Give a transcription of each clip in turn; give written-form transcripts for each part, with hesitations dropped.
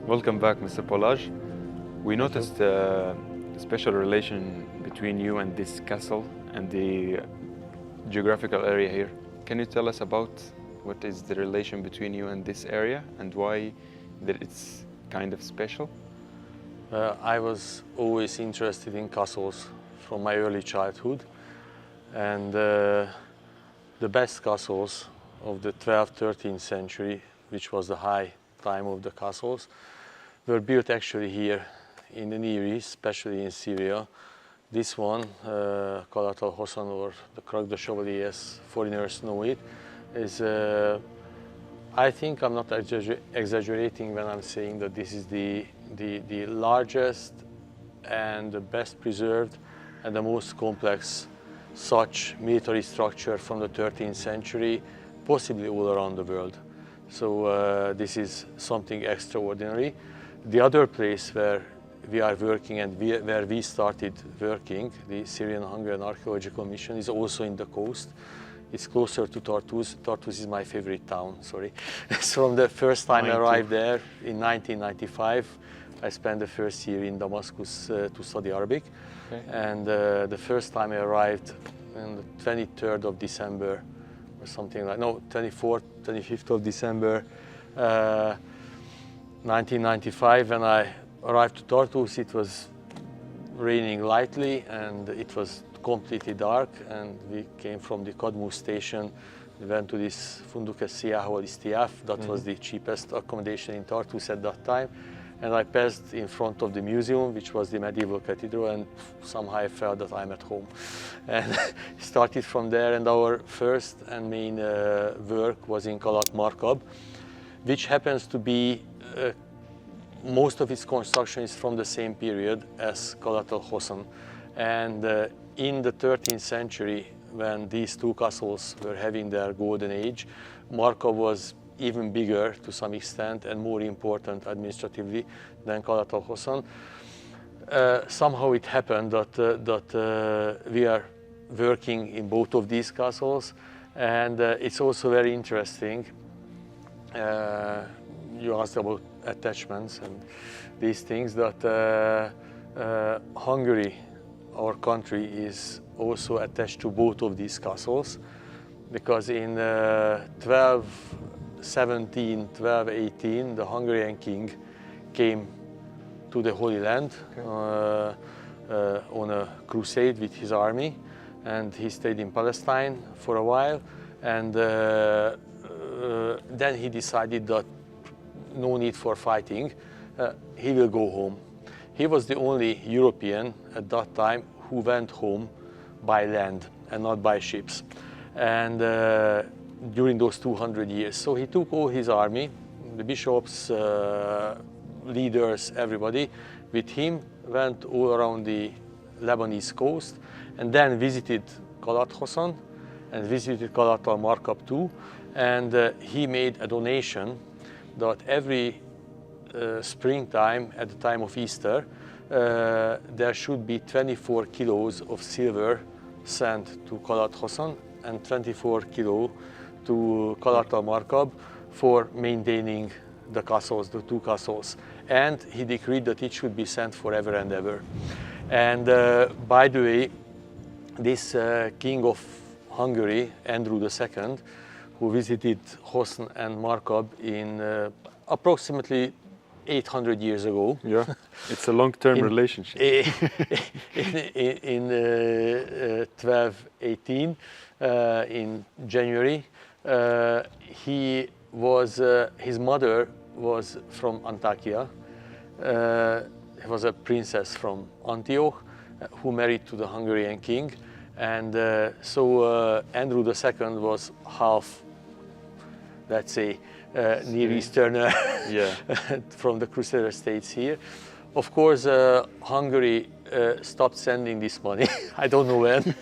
Welcome back, Mr. Balázs. We noticed a special relation between you and this castle and the geographical area here. Can you tell us about what is the relation between you and this area and why that it's kind of special? I was always interested in castles from my early childhood, and the best castles of the 12th, 13th century, which was the high time of the castles, were built actually here in the Near East, especially in Syria. This one, Qala al-Hosn, or the Croix de Chevalier, as foreigners know it, is, I think I'm not exaggerating when I'm saying that this is the largest and the best preserved and the most complex such military structure from the 13th century, possibly all around the world. So this is something extraordinary. The other place where we are working and where we started working, the Syrian-Hungarian Archaeological Mission, is also in the coast. It's closer to Tartus. Tartus is my favorite town, sorry. From the first time I arrived there in 1995, I spent the first year in Damascus to study Arabic. Okay. And the first time I arrived on the 23rd of December, or something like, no, 24th, 25th of December, 1995, when I arrived to Tartus, it was raining lightly and it was completely dark, and we came from the Kadmu station. We went to this Funduk al-Siyah wal-Istiyaf. That was the cheapest accommodation in Tartus at that time. And I passed in front of the museum, which was the medieval cathedral, and somehow I felt that I'm at home. And started from there, and our first and main work was in Qalat Markab, which happens to be, most of its construction is from the same period as Qalat al-Hosn. And in the 13th century, when these two castles were having their golden age, Markab was even bigger to some extent and more important administratively than Qalat al-Hosn. Somehow it happened that we are working in both of these castles, and it's also very interesting. You asked about attachments and these things, that Hungary, our country, is also attached to both of these castles, because in 1217, 1218, the Hungarian king came to the Holy Land on a crusade with his army, and he stayed in Palestine for a while, and then he decided that no need for fighting, he will go home. He was the only European at that time who went home by land and not by ships. And during those 200 years. So he took all his army, the bishops, leaders, everybody, with him, went all around the Lebanese coast, and then visited Qalat Hosn and visited Qalat al-Markab too. And he made a donation that every springtime, at the time of Easter, there should be 24 kilos of silver sent to Qalat Hosn and 24 kilo to Qalat al-Markab for maintaining the castles, the two castles. And he decreed that it should be sent forever and ever. And by the way, this king of Hungary, Andrew II, who visited Hosn and Markab in approximately 800 years ago. Yeah, it's a long-term relationship. In 1218, in January, his mother was from Antakya. He was a princess from Antioch who married to the Hungarian king. And so Andrew II was half, let's say, Near Eastern from the Crusader states here. Of course, Hungary stopped sending this money. I don't know when.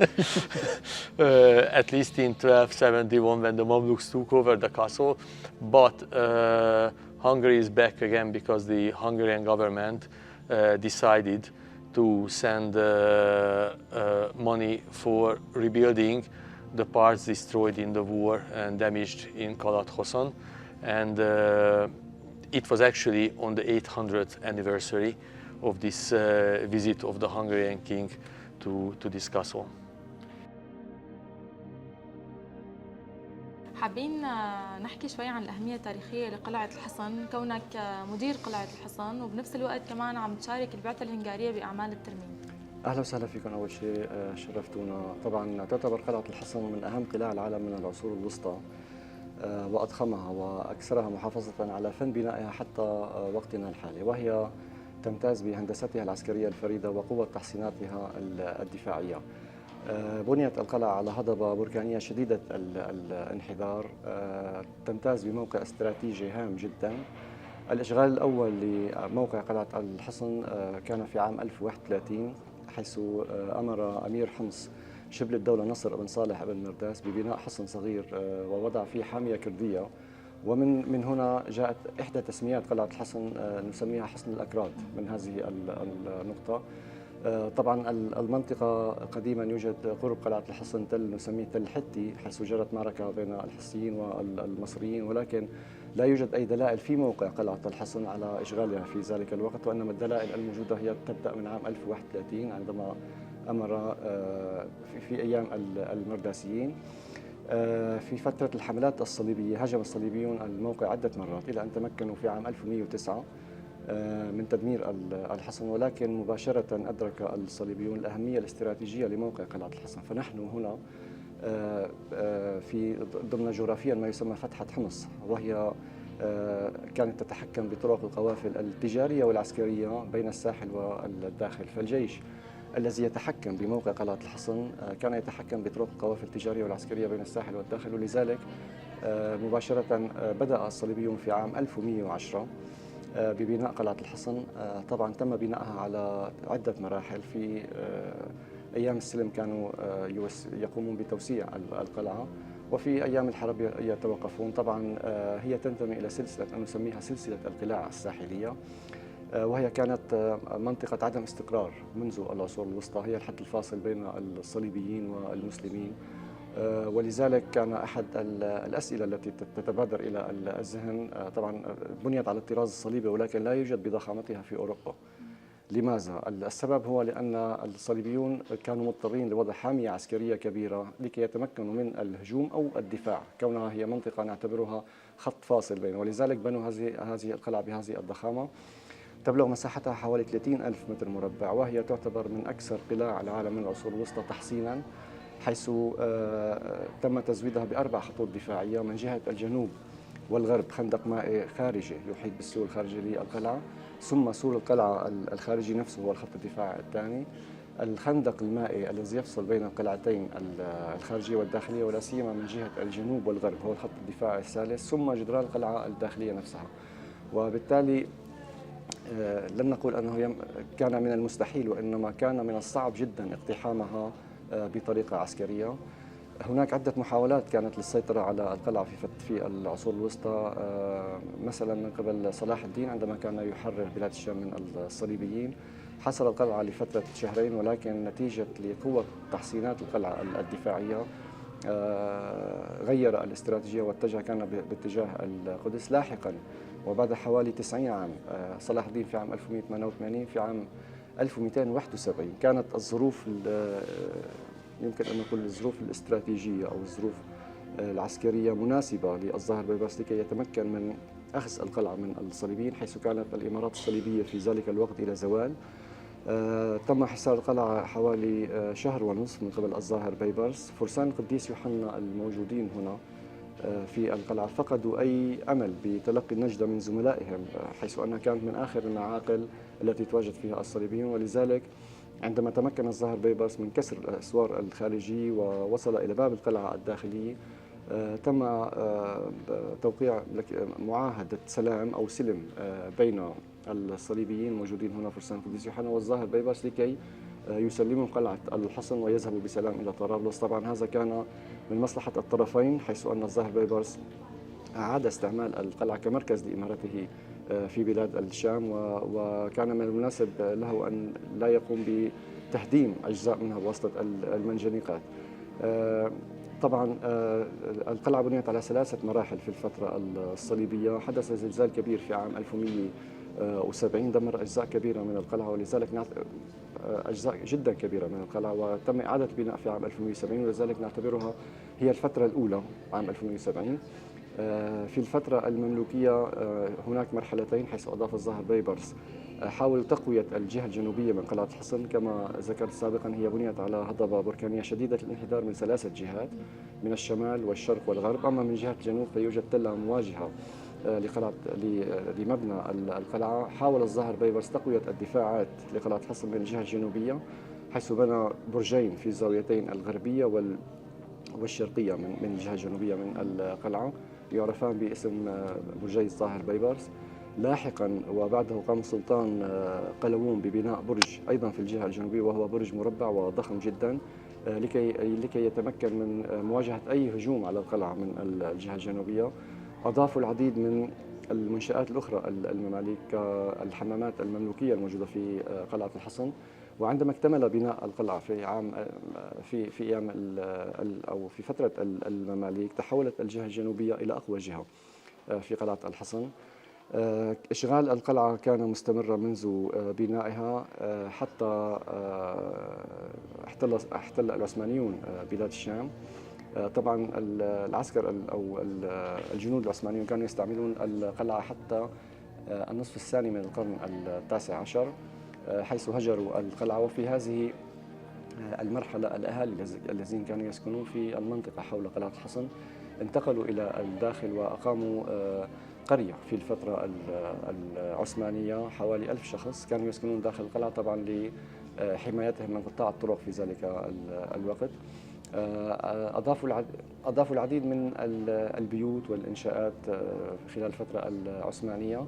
At least in 1271, when the Mamluks took over the castle. But Hungary is back again because the Hungarian government decided to send money for rebuilding the parts destroyed in the war and damaged in Qalat Hosn. And it was actually on the 800th anniversary of this visit of the Hungarian king to this castle. حابين نحكي شوي عن الأهمية التاريخية لقلعة الحصن، كونك مدير قلعة الحصن وبنفس الوقت كمان عم تشارك البعثة الهنغارية بأعمال الترميم. أهلا وسهلا فيكم. أول شيء شرفتونا. طبعا تعتبر قلعة الحصن من أهم قلاع العالم من العصور الوسطى وأضخمها وأكثرها محافظة على فن بنائها حتى وقتنا الحالي، وهي تمتاز بهندستها العسكرية الفريدة وقوة تحصيناتها الدفاعية. بنيت القلعة على هضبة بركانية شديدة الانحدار، تمتاز بموقع استراتيجي هام جدا. الإشغال الأول لموقع قلعة الحصن كان في عام 1031، حيث أمر أمير حمص شبل الدولة نصر بن صالح بن مرداس ببناء حصن صغير ووضع فيه حامية كردية، ومن هنا جاءت إحدى تسميات قلعة الحصن نسميها حصن الأكراد من هذه النقطة. طبعا المنطقة قديما يوجد قرب قلعة الحصن تل نسميه تل حتي، حيث جرت معركة بين الحسيين والمصريين، ولكن لا يوجد أي دلائل في موقع قلعة الحصن على إشغالها في ذلك الوقت، وإنما الدلائل الموجودة هي تبدأ من عام 1031 عندما أمر في أيام المرداسيين. في فترة الحملات الصليبية هاجم الصليبيون الموقع عدة مرات إلى أن تمكنوا في عام 1109 من تدمير الحصن، ولكن مباشرة أدرك الصليبيون الأهمية الاستراتيجية لموقع قلعة الحصن. فنحن هنا في ضمن جغرافيا ما يسمى فتحة حمص، وهي كانت تتحكم بطرق القوافل التجارية والعسكرية بين الساحل والداخل. فالجيش الذي يتحكم بموقع قلعة الحصن كان يتحكم بطرق القوافل التجارية والعسكرية بين الساحل والداخل، ولذلك مباشرة بدأ الصليبيون في عام 1110 ببناء قلعة الحصن. طبعا تم بنائها على عدة مراحل. في أيام السلم كانوا يقومون بتوسيع القلعة، وفي أيام الحرب يتوقفون. طبعا هي تنتمي إلى سلسلة نسميها سلسلة القلاع الساحلية، وهي كانت منطقة عدم استقرار منذ العصور الوسطى، هي الحد الفاصل بين الصليبيين والمسلمين، ولذلك كان أحد الأسئلة التي تتبادر إلى الذهن طبعا بنيت على الطراز الصليبي ولكن لا يوجد بضخامتها في أوروبا. لماذا؟ السبب هو لأن الصليبيون كانوا مضطرين لوضع حامية عسكرية كبيرة لكي يتمكنوا من الهجوم أو الدفاع، كونها هي منطقة نعتبرها خط فاصل بين، ولذلك بنوا هذه القلعة بهذه الضخامة. تبلغ مساحتها حوالي 30,000 متر مربع، وهي تعتبر من أكثر قلاع العالم من العصور الوسطى تحصيناً، حيث تم تزويدها بأربع خطوط دفاعية. من جهة الجنوب والغرب خندق مائي خارجي يحيط بالسور الخارجي للقلعة، ثم سور القلعة الخارجي نفسه هو الخط الدفاعي الثاني. الخندق المائي الذي يفصل بين القلعتين الخارجية والداخلية ولا سيما من جهة الجنوب والغرب هو الخط الدفاعي الثالث، ثم جدران القلعة الداخلية نفسها. وبالتالي لن نقول أنه كان من المستحيل، وإنما كان من الصعب جدا اقتحامها بطريقة عسكرية. هناك عدة محاولات كانت للسيطرة على القلعة في العصور الوسطى، مثلا من قبل صلاح الدين عندما كان يحرر بلاد الشام من الصليبيين. حصر القلعة لفترة شهرين، ولكن نتيجة لقوة تحصينات القلعة الدفاعية غير الاستراتيجية واتجه كان باتجاه القدس. لاحقا وبعد حوالي 90 عام صلاح الدين في عام 1188 في عام 1271 كانت الظروف يمكن أن نقول الظروف الاستراتيجية أو الظروف العسكرية مناسبة للظاهر بيبرس لكي يتمكن من أخذ القلعة من الصليبيين، حيث كانت الإمارات الصليبية في ذلك الوقت إلى زوال. تم حصار القلعة حوالي شهر ونصف من قبل الظاهر بيبرس. فرسان القديس يوحنا الموجودين هنا في القلعة فقدوا أي أمل بتلقي النجدة من زملائهم، حيث أنها كانت من آخر المعاقل التي تواجد فيها الصليبيون. ولذلك عندما تمكن الظاهر بيبرس من كسر الأسوار الخارجي ووصل إلى باب القلعة الداخلي، تم توقيع معاهدة سلام أو سلم بين الصليبيين الموجودين هنا فرسان القديس يوحنا والظاهر بيبرس لكي يسلموا قلعة الحصن ويذهبوا بسلام إلى طرابلس. طبعا هذا كان من مصلحة الطرفين، حيث أن الظاهر بيبرس أعاد استعمال القلعة كمركز لإمارته في بلاد الشام، وكان من المناسب له أن لا يقوم بتهديم أجزاء منها بواسطة المنجنيقات. طبعا القلعة بنيت على 3 مراحل في الفترة الصليبية. حدث زلزال كبير في عام 1170 دمر أجزاء كبيرة من القلعة، ولذلك أجزاء جدا كبيرة من القلعة، وتم إعادة بناء في عام 1170، ولذلك نعتبرها هي الفترة الأولى عام 1170. في الفترة المملوكية هناك مرحلتين، حيث أضاف الظاهر بيبرس حاولوا تقوية الجهة الجنوبية من قلعة الحصن. كما ذكرت سابقا هي بنيت على هضبة بركانية شديدة الانحدار من 3 جهات، من الشمال والشرق والغرب. أما من جهة الجنوب فيوجد تلة مواجهة لمبنى القلعة. حاول الظاهر بيبرس تقوية الدفاعات لقلعة الحصن من الجهة الجنوبية، حيث بنى برجين في الزاويتين الغربية والشرقية من الجهة الجنوبية من القلعة، يعرفان باسم برجي الظاهر بيبرس. لاحقا وبعده قام السلطان قلاوون ببناء برج أيضا في الجهة الجنوبية، وهو برج مربع وضخم جدا، لكي يتمكن من مواجهة أي هجوم على القلعة من الجهة الجنوبية. أضافوا العديد من المنشآت الأخرى المماليك كالحمامات المملوكية الموجودة في قلعة الحصن. وعندما اكتمل بناء القلعة في عام في أيام أو في فترة المماليك، تحولت الجهة الجنوبية إلى أقوى جهة في قلعة الحصن. إشغال القلعة كان مستمرا منذ بنائها حتى احتل العثمانيون بلاد الشام. طبعا العسكر أو الجنود العثمانيون كانوا يستعملون القلعة حتى النصف الثاني من القرن ال19، حيث هجروا القلعة. وفي هذه المرحلة الأهالي الذين كانوا يسكنون في المنطقة حول قلعة الحصن انتقلوا إلى الداخل وأقاموا قرية في الفترة العثمانية. حوالي 1000 شخص كانوا يسكنون داخل القلعة، طبعا لحمايتهم من قطاع الطرق في ذلك الوقت. أضافوا العديد من البيوت والإنشاءات خلال الفترة العثمانية.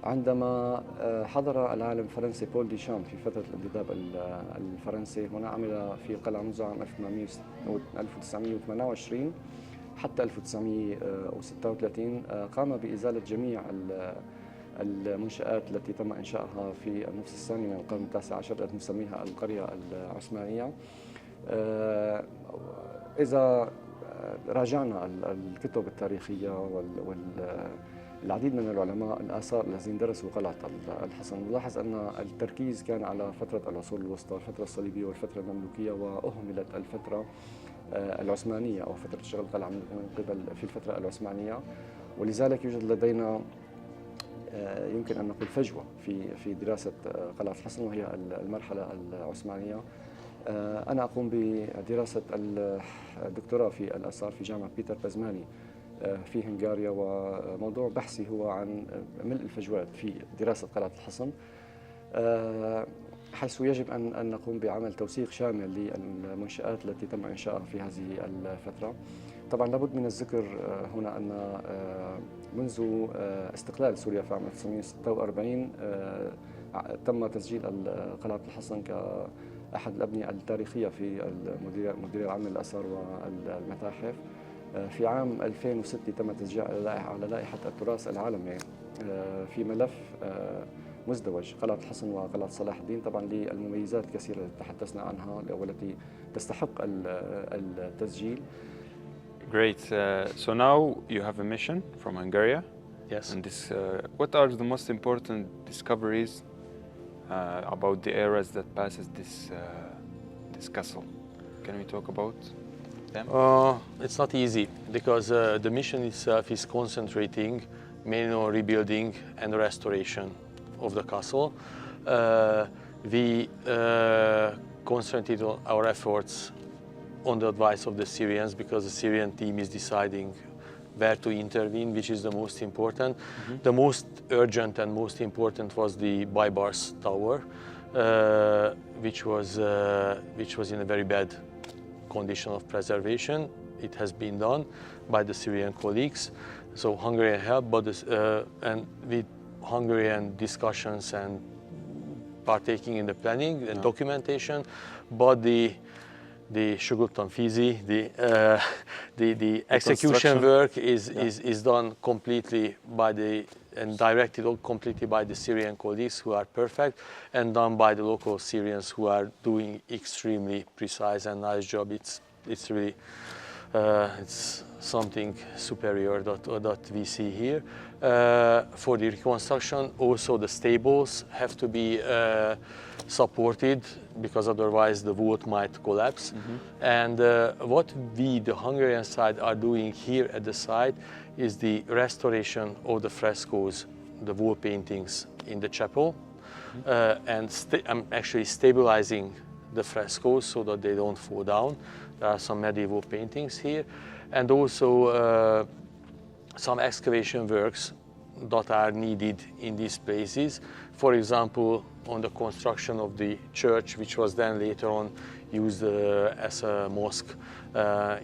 عندما حضر العالم الفرنسي بول دي شام في فترة الانتداب الفرنسي هنا، عمل في القلعة منذ عام 1928 حتى 1936. قام بإزالة جميع المنشآت التي تم إنشائها في النصف الثاني من القرن ال19 التي نسميها القرية العثمانية. إذا راجعنا الكتب التاريخية والعديد من العلماء الآثار الذين درسوا قلعة الحصن، نلاحظ أن التركيز كان على فترة العصور الوسطى، الفترة الصليبية والفترة المملوكية، وأهملت الفترة العثمانية أو فترة شغل القلعة من قبل في الفترة العثمانية. ولذلك يوجد لدينا يمكن أن نقول فجوة في دراسة قلعة الحصن وهي المرحلة العثمانية. أنا أقوم بدراسة الدكتوراه في الآثار في جامعة بيتر بازماني في هنغاريا، وموضوع بحثي هو عن ملء الفجوات في دراسة قلعة الحصن، حيث يجب أن نقوم بعمل توثيق شامل للمنشآت التي تم إنشائها في هذه الفترة. طبعا لابد من الذكر هنا أن منذ استقلال سوريا في عام 1946 تم تسجيل قلعة الحصن كأحد الأبنية التاريخية في المديرية العامة للآثار والمتاحف. في عام 2006 تم تسجيل على لائحة التراث العالمي في ملف مزدوج قلعة الحصن وقلعة صلاح الدين، طبعا للمميزات الكثيرة التي تحدثنا عنها والتي تستحق التسجيل. Great. So now you have a mission from Hungary. Yes. And this, what are the most important discoveries about the eras that passes this castle? Can we talk about them? It's not easy because the mission itself is concentrating mainly on rebuilding and restoration of the castle. We concentrated our efforts on the advice of the Syrians because the Syrian team is deciding where to intervene, which is the most important. Mm-hmm. The most urgent and most important was the Baybars Tower, which was in a very bad condition of preservation. It has been done by the Syrian colleagues, so Hungarian help, but and with Hungarian discussions and partaking in the planning and documentation, but the Sugultan-Fizi, the execution work is done completely and directed completely by the Syrian colleagues who are perfect, and done by the local Syrians who are doing extremely precise and nice job. It's really It's something superior that we see here. For the reconstruction, also the stables have to be supported because otherwise the vault might collapse. And what we, the Hungarian side, are doing here at the site is the restoration of the frescoes, the wall paintings in the chapel, and I'm actually stabilizing the frescoes so that they don't fall down. There are some medieval paintings here, and also some excavation works that are needed in these places. For example, on the construction of the church, which was then later on used as a mosque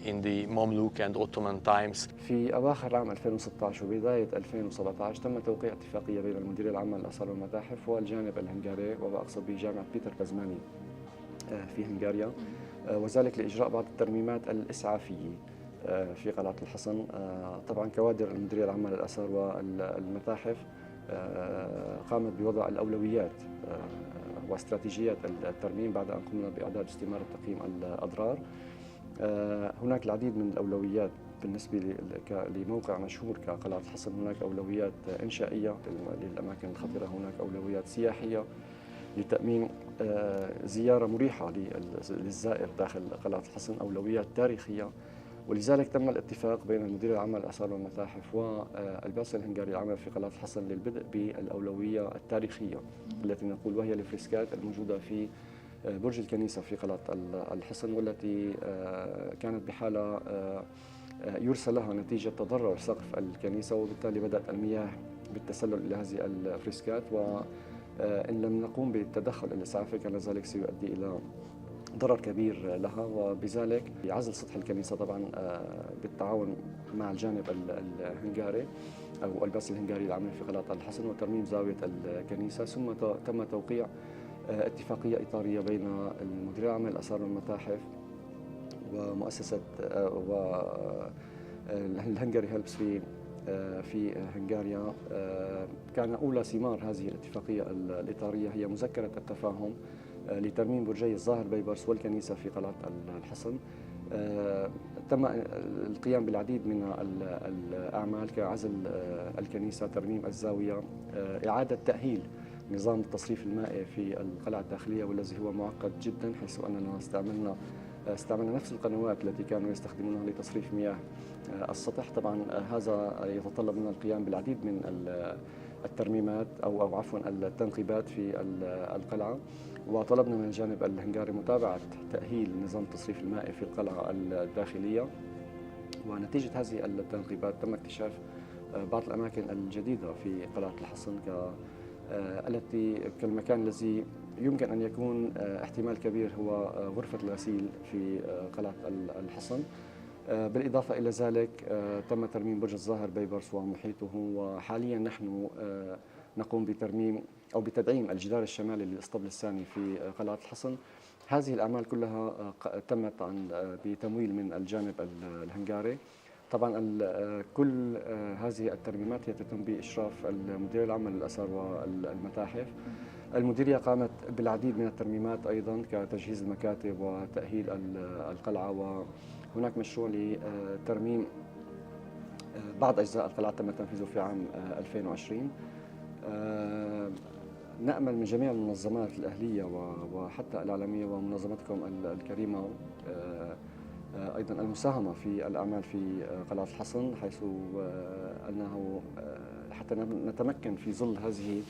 in the Mamluk and Ottoman times. في أواخر عام 2016 وبداية 2017 تم توقيع اتفاقية بين المديرية العامة للآثار والمتاحف والجانب الهنغاري، وأقصد بجامعة بيتر بازماني في هنغاريا، وذلك لإجراء بعض الترميمات الإسعافية في قلعة الحصن. طبعا كوادر المديرية العامة للآثار والمتاحف قامت بوضع الأولويات واستراتيجيات الترميم بعد أن قمنا بإعداد استمارة تقييم الأضرار. هناك العديد من الأولويات بالنسبة لموقع مشهور كقلعة الحصن. هناك أولويات إنشائية للأماكن الخطرة، هناك أولويات سياحية لتأمين زيارة مريحة للزائر داخل قلعة الحصن، أولويات تاريخية. ولذلك تم الاتفاق بين المديرية العامة للآثار والمتاحف والبعثة الهنغارية العامة في قلعة الحصن للبدء بالأولوية التاريخية التي نقول، وهي الفريسكات الموجودة في برج الكنيسة في قلعة الحصن، والتي كانت بحالة يرسى لها نتيجة تضرر سقف الكنيسة، وبالتالي بدأت المياه بالتسلل إلى هذه الفريسكات، وإن لم نقوم بالتدخل الإسعافي كان ذلك سيؤدي إلى ضرر كبير لها. وبذلك عزل سطح الكنيسة طبعا بالتعاون مع الجانب الهنغاري أو البعثة الهنغارية العامة في قلعة الحصن وترميم زاوية الكنيسة. ثم تم توقيع اتفاقية إطارية بين المديرية العامة للآثار والمتاحف ومؤسسة والهنغاري هيلبس في هنغاريا. كان أولى ثمار هذه الاتفاقية الإطارية هي مذكرة التفاهم لترميم برجي الظاهر بيبرس والكنيسة في قلعة الحصن. تم القيام بالعديد من الأعمال كعزل الكنيسة، ترميم الزاوية، إعادة تأهيل نظام التصريف المائي في القلعة الداخلية، والذي هو معقد جدا، حيث أننا استعملنا نفس القنوات التي كانوا يستخدمونها لتصريف مياه السطح. طبعا هذا يتطلب منا القيام بالعديد من الترميمات أو عفوا التنقيبات في القلعة، وطلبنا من الجانب الهنغاري متابعة تأهيل نظام التصريف المائي في القلعة الداخلية. ونتيجة هذه التنقيبات تم اكتشاف بعض الأماكن الجديدة في قلعة الحصن التي كالمكان الذي يمكن أن يكون احتمال كبير هو غرفة الغسيل في قلعة الحصن. بالإضافة إلى ذلك تم ترميم برج الظاهر بيبرس ومحيطه، وحاليا نحن نقوم بترميم أو بتدعيم الجدار الشمالي للإسطبل الثاني في قلعة الحصن. هذه الأعمال كلها تمت بتمويل من الجانب الهنغاري. طبعا كل هذه الترميمات هي تتم بإشراف المديرية العامة للآثار والمتاحف. المديرية قامت بالعديد من الترميمات أيضا كتجهيز المكاتب وتأهيل القلعة، وهناك مشروع لترميم بعض أجزاء القلعة تم تنفيذه في عام 2020. نأمل من جميع المنظمات الأهلية وحتى الإعلامية ومنظمتكم الكريمة أيضا المساهمة في الأعمال في قلعة الحصن، حيث أنه حتى نتمكن في ظل هذه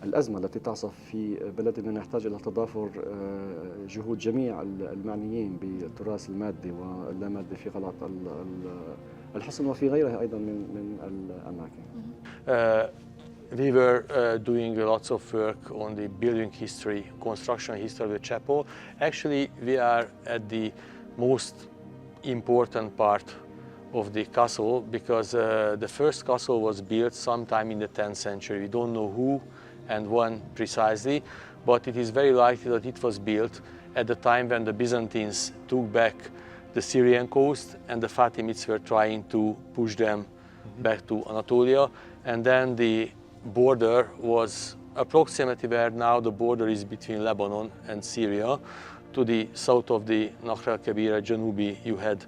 الأزمة التي تعصف في بلدنا نحتاج إلى تضافر جهود جميع المعنيين بالتراث المادي واللامادي في قلعة الحصن وفي غيرها أيضا من الأماكن. We were doing lots of work on the building history, construction history of the chapel. Actually, we are at the most important part of the castle because the first castle was built sometime in the 10th century. We don't know who and when precisely, but it is very likely that it was built at the time when the Byzantines took back the Syrian coast and the Fatimids were trying to push them back to Anatolia. And then the border was approximately where now the border is between Lebanon and Syria. To the south of the Nahr al-Kabira, Janubi, you had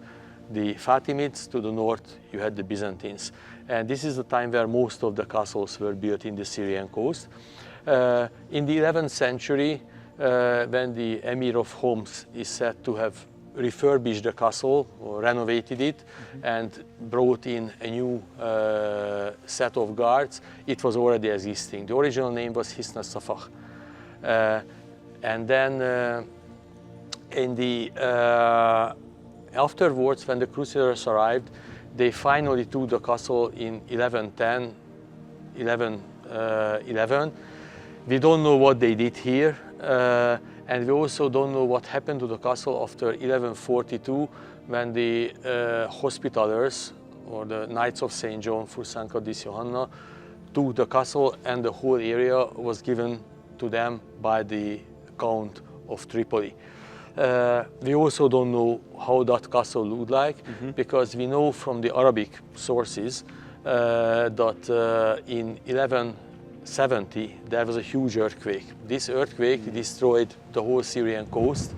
the Fatimids, to the north you had the Byzantines. And this is the time where most of the castles were built in the Syrian coast. In the 11th century, when the Emir of Homs is said to have refurbished the castle or renovated it and brought in a new set of guards, it was already existing. The original name was Hisn al-Safah. And then in the afterwards, when the Crusaders arrived, they finally took the castle in 1110, 1111. We don't know what they did here, and we also don't know what happened to the castle after 1142, when the Hospitallers, or the Knights of St. John Fursankadis Johanna, took the castle, and the whole area was given to them by the Count of Tripoli. We also don't know how that castle looked like, because we know from the Arabic sources that in 1170 there was a huge earthquake. This earthquake destroyed the whole Syrian coast.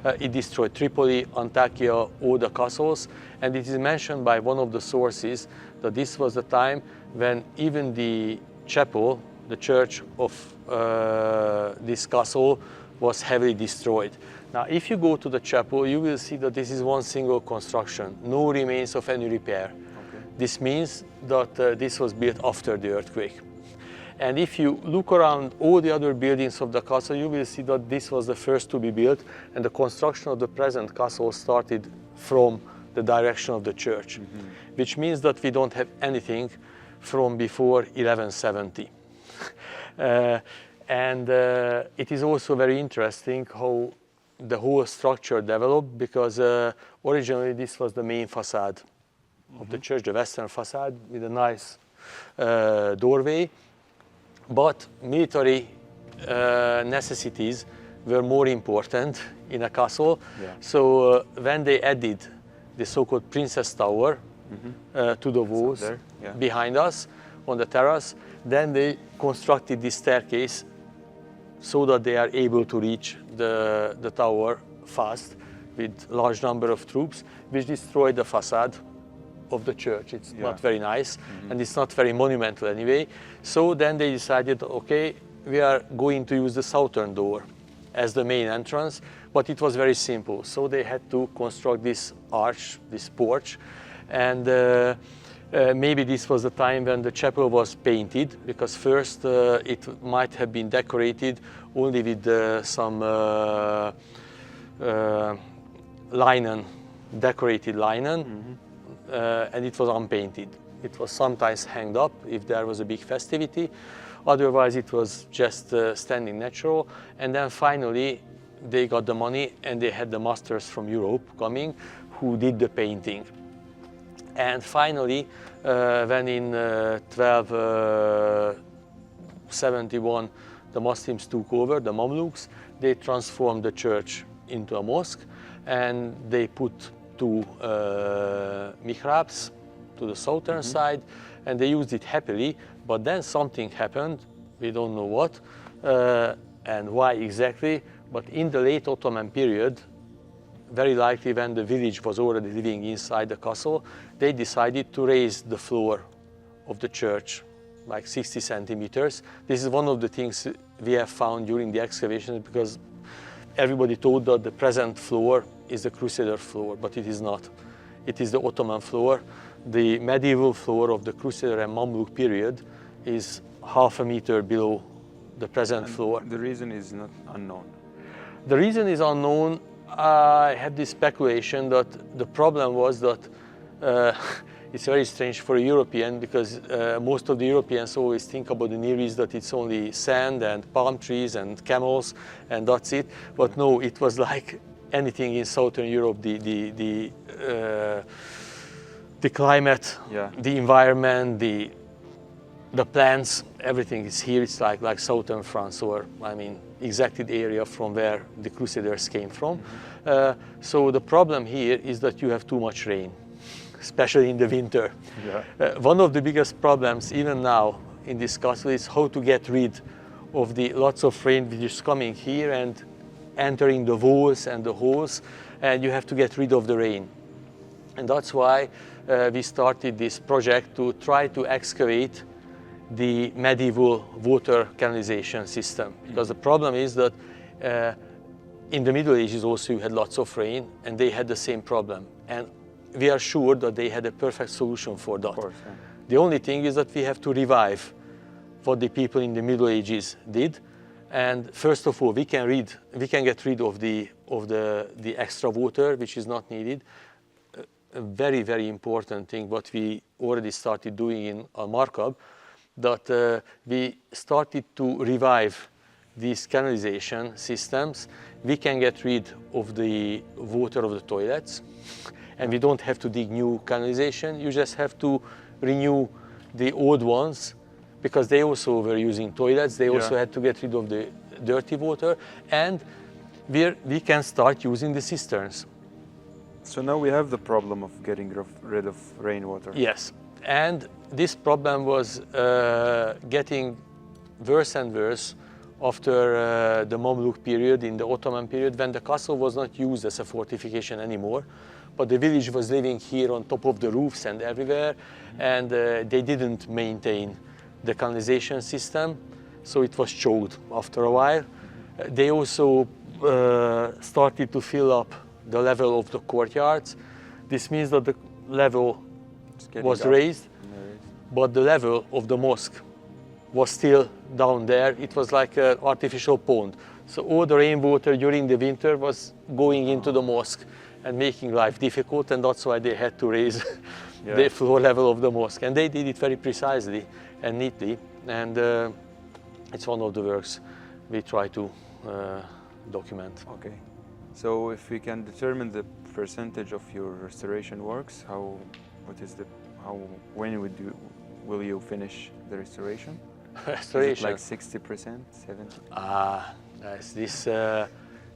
It destroyed Tripoli, Antakya, all the castles, and it is mentioned by one of the sources that this was the time when even the chapel, the church of this castle, was heavily destroyed. Now, if you go to the chapel, you will see that this is one single construction, no remains of any repair. Okay. This means that this was built after the earthquake. And if you look around all the other buildings of the castle, you will see that this was the first to be built, and the construction of the present castle started from the direction of the church, which means that we don't have anything from before 1170. And it is also very interesting how the whole structure developed, because originally this was the main facade of the church, the western facade, with a nice doorway. But military necessities were more important in a castle. Yeah. So when they added the so-called Princess Tower to the walls behind us on the terrace, then they constructed this staircase so that they are able to reach the tower fast with large number of troops, which destroyed the facade of the church. It's not very nice, and it's not very monumental anyway. So then they decided, okay, we are going to use the southern door as the main entrance, but it was very simple. So they had to construct this arch, this porch, and maybe this was the time when the chapel was painted, because first it might have been decorated only with some linen, decorated linen, and it was unpainted. It was sometimes hanged up if there was a big festivity, otherwise it was just standing natural. And then finally they got the money, and they had the masters from Europe coming who did the painting. And finally, when in 1271 the Muslims took over, the Mamluks, they transformed the church into a mosque, and they put two mihrabs to the southern side, and they used it happily. But then something happened, we don't know what and why exactly, but in the late Ottoman period, very likely when the village was already living inside the castle, they decided to raise the floor of the church like 60 centimeters. This is one of the things we have found during the excavations, because everybody thought that the present floor is the Crusader floor, but it is not. It is the Ottoman floor. The medieval floor of the Crusader and Mamluk period is half a meter below the present floor. The reason is not unknown. The reason is unknown. I have this speculation that the problem was that it's very strange for a European, because most of the Europeans always think about the Near East that it's only sand and palm trees and camels and that's it. But no, it was like anything in Southern Europe. The climate, the environment, the plants, everything is here. It's like Southern France, or I mean, exactly the area from where the Crusaders came from. So the problem here is that you have too much rain, especially in the winter. One of the biggest problems even now in this castle is how to get rid of the lots of rain which is coming here and entering the walls and the holes, and you have to get rid of the rain. And that's why we started this project to try to excavate the medieval water canalization system. Because the problem is that in the Middle Ages also you had lots of rain, and they had the same problem. And we are sure that they had a perfect solution for that. Of course, yeah. The only thing is that we have to revive what the people in the Middle Ages did. And first of all, we can get rid of the extra water which is not needed. A very, very important thing what we already started doing in Markab, that we started to revive these canalization systems. We can get rid of the water of the toilets, and we don't have to dig new canalization. You just have to renew the old ones, because they also were using toilets. They also had to get rid of the dirty water, and we can start using the cisterns. So now we have the problem of getting rid of rainwater. Yes, and this problem was getting worse and worse after the Mamluk period, in the Ottoman period, when the castle was not used as a fortification anymore, but the village was living here on top of the roofs and everywhere, and they didn't maintain the canalization system, so it was choked after a while. They also started to fill up the level of the courtyards. This means that the level was raised, but the level of the mosque was still down there. It was like an artificial pond. So all the rainwater during the winter was going into the mosque and making life difficult, and that's why they had to raise the floor level of the mosque. And they did it very precisely and neatly, and it's one of the works we try to document. Okay. So if we can determine the percentage of your restoration works, when will you finish the restoration? Restoration? Is it like 60%, 70%? Yes, this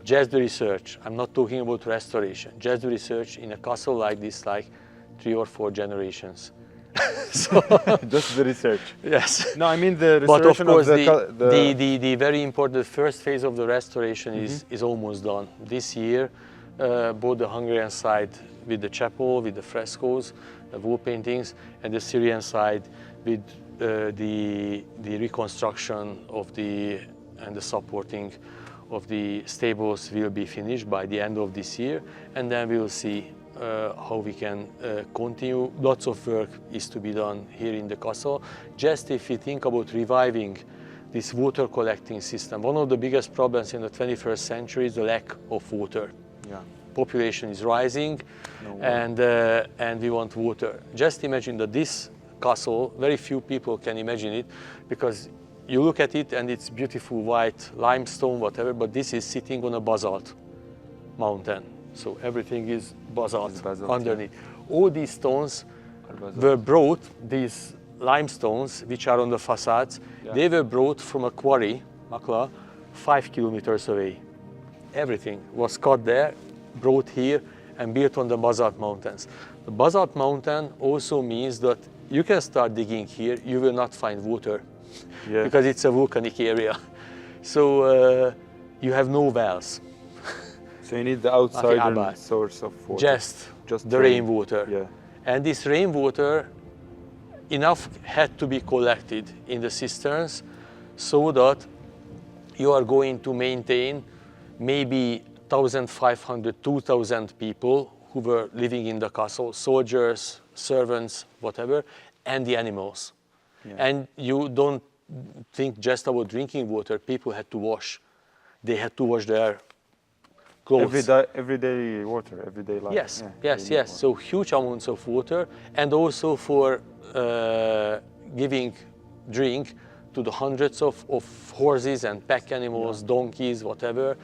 just the research. I'm not talking about restoration. Just the research in a castle like this, like 3 or 4 generations. So just the research. Yes. No, I mean the restoration. But of course, the very important first phase of the restoration is almost done. This year, both the Hungarian side with the chapel, with the frescoes, the wall paintings, and the Syrian side with the reconstruction of and the supporting of the stables will be finished by the end of this year, and then we will see how we can continue. Lots of work is to be done here in the castle. Just if you think about reviving this water collecting system, one of the biggest problems in the 21st century is the lack of water. Yeah. Population is rising, and we want water. Just imagine that this castle, very few people can imagine it, because you look at it and it's beautiful white limestone, whatever, but this is sitting on a basalt mountain. So everything is basalt underneath. Yeah. All these stones were brought, these limestones, which are on the facades, they were brought from a quarry, Makla, 5 kilometers away. Everything was cut there, brought here, and built on the basalt mountains. The basalt mountain also means that you can start digging here, you will not find water, because it's a volcanic area. So you have no wells. So you need the outside source of water. Just the rainwater. Yeah. And this rainwater, enough had to be collected in the cisterns so that you are going to maintain maybe 1,500, 2,000 people who were living in the castle, soldiers, servants, whatever, and the animals. Yeah. And you don't think just about drinking water. People had to wash. They had to wash their clothes. Everyday water, everyday life. Yes, yes. So huge amounts of water, and also for giving drink to the hundreds of horses and pack animals, donkeys, whatever.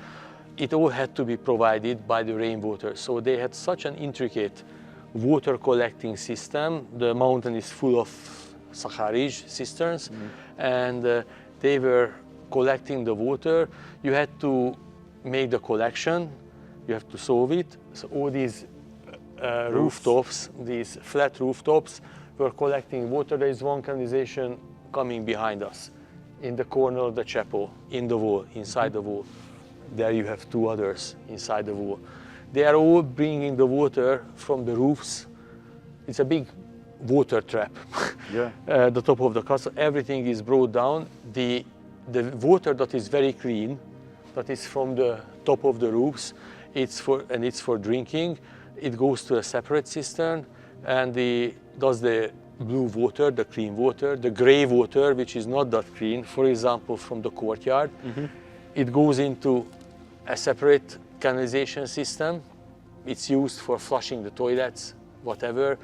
It all had to be provided by the rainwater. So they had such an intricate water collecting system. The mountain is full of Sakharij cisterns, and they were collecting the water. You had to make the collection, you have to solve it. So all these rooftops, these flat rooftops, were collecting water. There is one canalization coming behind us, in the corner of the chapel, in the wall, inside the wall. There you have 2 others inside the wall. they are all bringing the water from the roofs. It's a big water trap. Yeah. The top of the castle, everything is brought down. The water that is very clean, that is from the top of the roofs, it's for drinking. It goes to a separate cistern, and does the blue water, the clean water, the gray water, which is not that clean, for example, from the courtyard. It goes into a separate canalization system. It's used for flushing the toilets, whatever.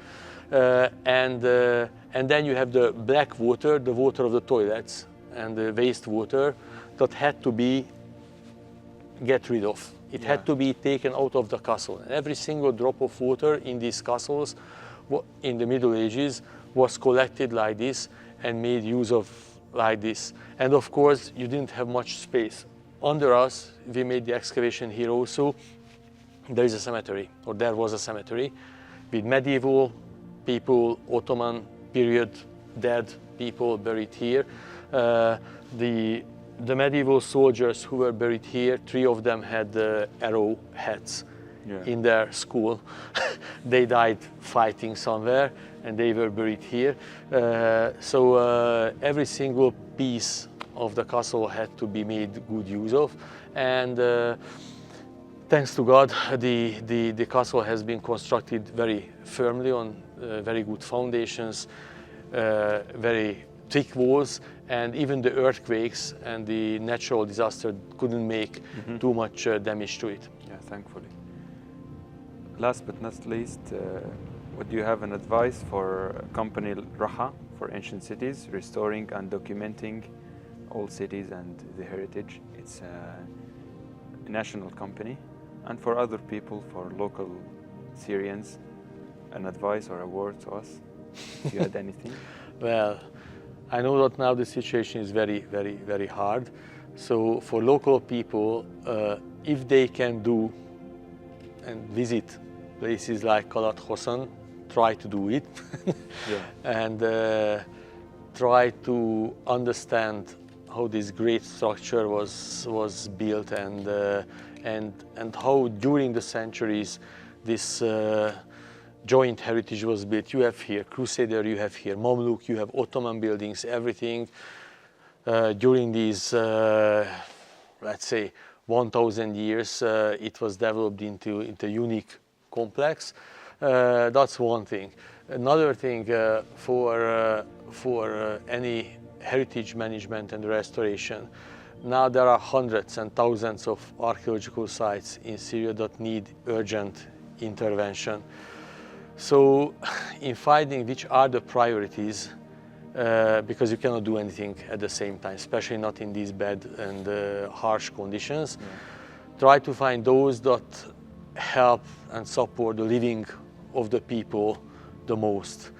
And then you have the black water, the water of the toilets, and the wastewater that had to be get rid of. It had to be taken out of the castle. And every single drop of water in these castles in the Middle Ages was collected like this and made use of like this. And of course, you didn't have much space. Under us, we made the excavation here also. There is a cemetery, or there was a cemetery, with medieval people, Ottoman period dead people buried here. The medieval soldiers who were buried here, 3 of them had arrow heads in their skull. They died fighting somewhere, and they were buried here. So every single piece of the castle had to be made good use of. And thanks to God, the castle has been constructed very firmly on very good foundations, very thick walls, and even the earthquakes and the natural disaster couldn't make too much damage to it. Yeah, thankfully. Last but not least, would you have an advice for company Raha for ancient cities, restoring and documenting old cities and the heritage? It's a national company. And for other people, for local Syrians, an advice or a word to us, if you had anything? Well, I know that now the situation is very, very, very hard. So for local people, if they can do and visit places like Qalaat, try to do it. And try to understand how this great structure was built, and how during the centuries this joint heritage was built. You have here Crusader, you have here Mamluk, you have Ottoman buildings, everything during these, let's say, 1,000 years, it was developed into a unique complex. That's one thing. Another thing for any heritage management and restoration, now there are hundreds and thousands of archaeological sites in Syria that need urgent intervention. So in finding which are the priorities, because you cannot do anything at the same time, especially not in these bad and harsh conditions, try to find those that help and support the living of the people the most,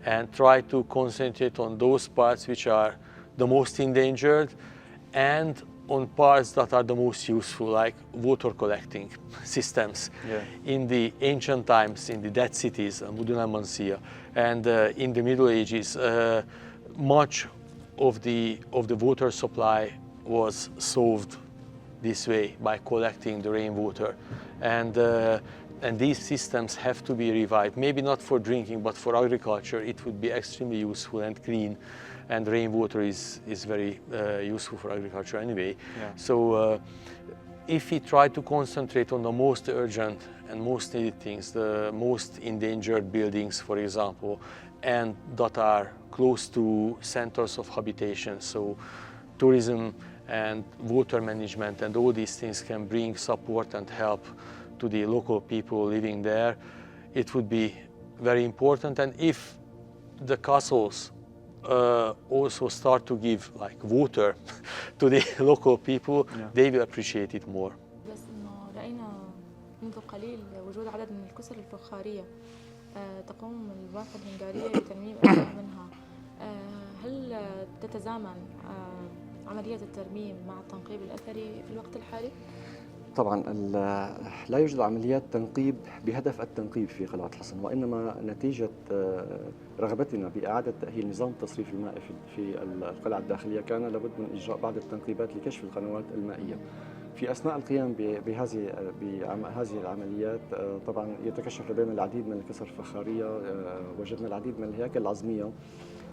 and try to concentrate on those parts which are the most endangered and on parts that are the most useful, like water collecting systems. In the ancient times, in the dead cities, Mudun al-Mansiya, and in the Middle Ages, much of the water supply was solved this way, by collecting the rainwater. And these systems have to be revived, maybe not for drinking, but for agriculture. It would be extremely useful and clean. And rainwater is very useful for agriculture anyway. So if we try to concentrate on the most urgent and most needed things, the most endangered buildings, for example, and that are close to centers of habitation, so tourism and water management and all these things can bring support and help to the local people living there, it would be very important. And if the castles also start to give like water to the local people, they will appreciate it more. بس إنه رأينا منذ قليل وجود عدد من الكسر الفخارية تقوم البعثة الهنغارية بترميم أجزاء منها. هل تتزامن عملية الترميم مع التنقيب الأثري في الوقت الحالي؟ طبعا لا يوجد عمليات تنقيب بهدف التنقيب في قلعة الحصن، وإنما نتيجة رغبتنا بإعادة تأهيل نظام التصريف المائي في القلعة الداخلية، كان لابد من إجراء بعض التنقيبات لكشف القنوات المائية. في أثناء القيام بهذه العمليات طبعا يتكشف لدينا العديد من الكسر الفخارية. وجدنا العديد من الهياكل العظمية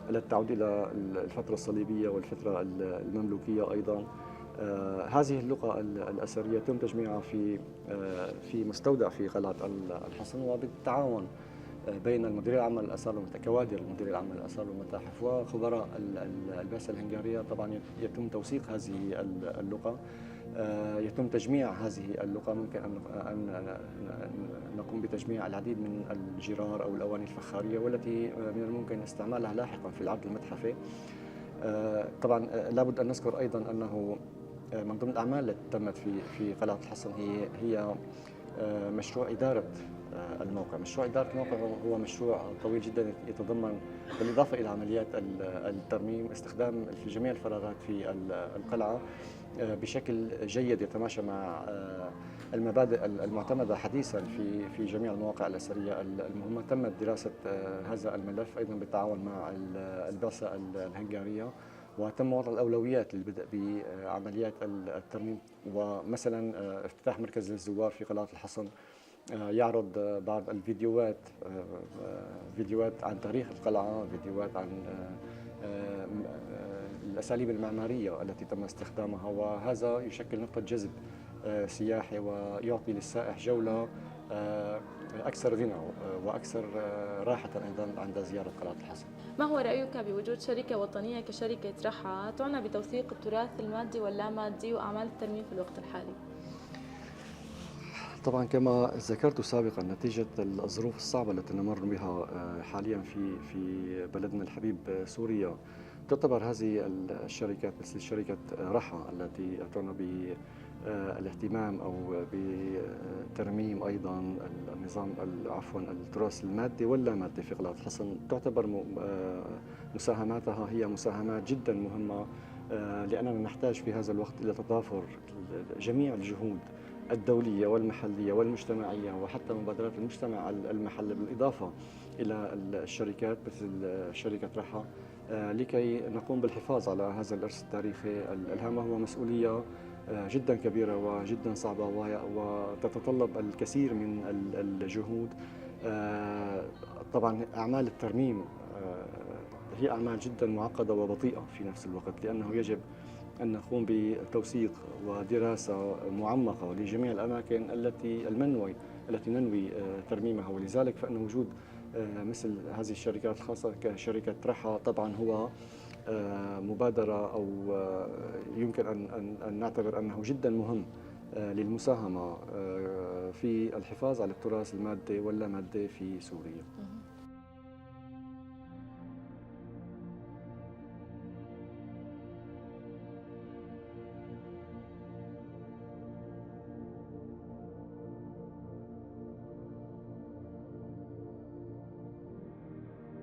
التي تعود إلى الفترة الصليبية والفترة المملوكية أيضا. هذه اللقى الأثرية تم تجميعها في مستودع في قلعة الحصن، وبالتعاون بين المديرية العامة للآثار كوادر المديرية العامة للآثار والمتاحف وخبراء البعثة الهنغارية. طبعا يتم توثيق هذه اللقى، يتم تجميع هذه اللقى. ممكن أن نقوم بتجميع العديد من الجرار أو الأواني الفخارية والتي من الممكن استعمالها لاحقا في العرض المتحفي. طبعا لابد أن نذكر أيضا أنه من ضمن الأعمال التي تمت في قلعة الحصن هي مشروع إدارة الموقع. مشروع إدارة الموقع هو مشروع طويل جدا يتضمن بالإضافة إلى عمليات الترميم استخدام في جميع الفراغات في القلعة بشكل جيد يتماشى مع المبادئ المعتمدة حديثا في جميع المواقع الأثرية المهمة. تمت دراسة هذا الملف أيضا بالتعاون مع البعثة الهنغارية، وتم وضع الأولويات للبدء بعمليات الترميم. ومثلا افتتاح مركز للزوار في قلعة الحصن يعرض بعض الفيديوهات، فيديوهات عن تاريخ القلعة، فيديوهات عن الأساليب المعمارية التي تم استخدامها، وهذا يشكل نقطة جذب سياحي ويعطي للسائح جولة أكثر غنى وأكثر راحة أيضا عند زيارة قلعة الحصن. ما هو رأيك بوجود شركة وطنية كشركة رحى تعنى بتوثيق التراث المادي واللامادي وأعمال الترميم في الوقت الحالي؟ طبعا كما ذكرت سابقا نتيجة الظروف الصعبة التي نمر بها حاليا في بلدنا الحبيب سوريا، تعتبر هذه الشركات مثل شركة رحى التي تعنى بالاهتمام أو بترميم أيضا النظام التراث المادي واللامادي في قلعة الحصن، تعتبر مساهماتها هي مساهمات جدا مهمة، لأننا نحتاج في هذا الوقت إلى تضافر جميع الجهود الدولية والمحلية والمجتمعية وحتى مبادرات المجتمع المحلي، بالإضافة إلى الشركات مثل شركة رحى، لكي نقوم بالحفاظ على هذا الإرث التاريخي الهام. هو مسؤولية جدا كبيرة وجدا صعبة وتتطلب الكثير من الجهود. طبعا أعمال الترميم هي أعمال جدا معقدة وبطيئة في نفس الوقت، لأنه يجب أن نقوم بتوثيق ودراسة معمقة لجميع الأماكن التي ننوي ترميمها، ولذلك فإن وجود مثل هذه الشركات الخاصة كشركة رحى طبعا هو مبادرة أو يمكن أن نعتبر أنه جدا مهم للمساهمة في الحفاظ على التراث المادي واللامادي في سوريا.